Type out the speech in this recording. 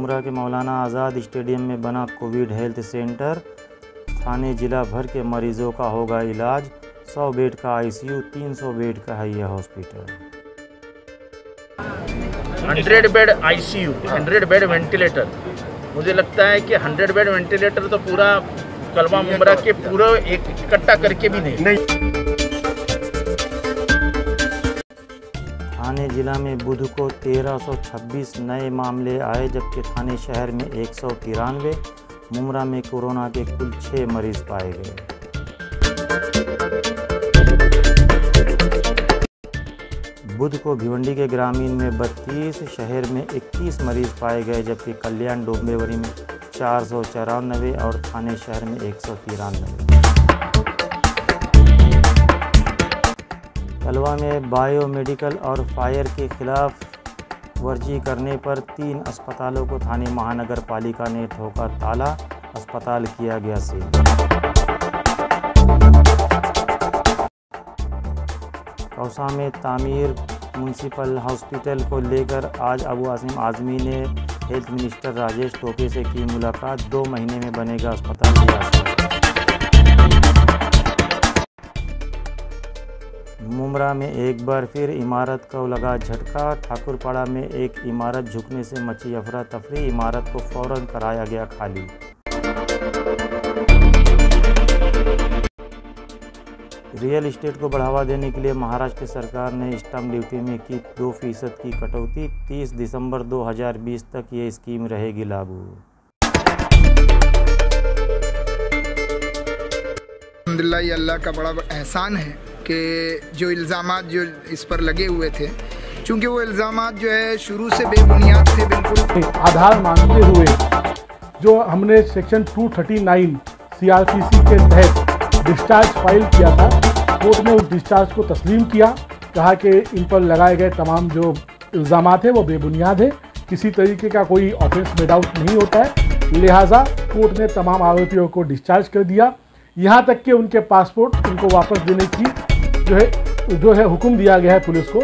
मुमरा के मौलाना आज़ाद स्टेडियम में बना कोविड हेल्थ सेंटर। थाने जिला भर के मरीजों का होगा इलाज। 100 बेड का आईसीयू, 300 बेड का है यह hospital. 100 bed ICU, 100 bed ventilator. मुझे लगता है कि 100 बेड वेंटिलेटर तो पूरा कलवा मुमरा के पूरा एक इकट्ठा करके भी नहीं। थाने जिला में बुध को 1326 नए मामले आए, जबकि थाने शहर में 193। मुमरा में कोरोना के कुल 6 मरीज पाए गए। बुध को भिवंडी के ग्रामीण में 32, शहर में 21 मरीज पाए गए, जबकि कल्याण डोंबिवली में 494 और थाने शहर में 193। कलवा में बायोमेडिकल और फायर के खिलाफ वर्जी करने पर 3 अस्पतालों को थाने महानगर पालिका ने ठोका ताला। अस्पताल किया गया सील। कौसा में तामीर म्यूनसिपल हॉस्पिटल को लेकर आज अबू आसिम आजमी ने हेल्थ मिनिस्टर राजेश टोपे से की मुलाकात। 2 महीने में बनेगा अस्पताल। मुमरा में एक बार फिर इमारत को लगा झटका। ठाकुरपाड़ा में एक इमारत झुकने से मची अफरा तफरी। इमारत को फौरन कराया गया खाली। रियल एस्टेट को बढ़ावा देने के लिए महाराष्ट्र सरकार ने स्टैंप ड्यूटी में की 2% की कटौती। 30 दिसंबर 2020 तक ये स्कीम रहेगी लागू। अल्हम्दुलिल्लाह, ये अल्लाह का बड़ा एहसान है कि जो इल्ज़ामात जो इस पर लगे हुए थे, चूँकि वो इल्ज़ामात जो है शुरू से बेबुनियाद थे। बिल्कुल आधार मानते हुए जो हमने सेक्शन 239 CRPC के तहत डिस्चार्ज फाइल किया था, कोर्ट ने उस डिस्चार्ज को तस्लीम किया। कहा कि इन पर लगाए गए तमाम जो इल्ज़ामात हैं वो बेबुनियाद है, किसी तरीके का कोई ऑफेंस मेड आउट नहीं होता है। लिहाजा कोर्ट ने तमाम आरोपियों को डिस्चार्ज कर दिया। यहाँ तक कि उनके पासपोर्ट उनको वापस देने की जो है हुक्म दिया गया है पुलिस को।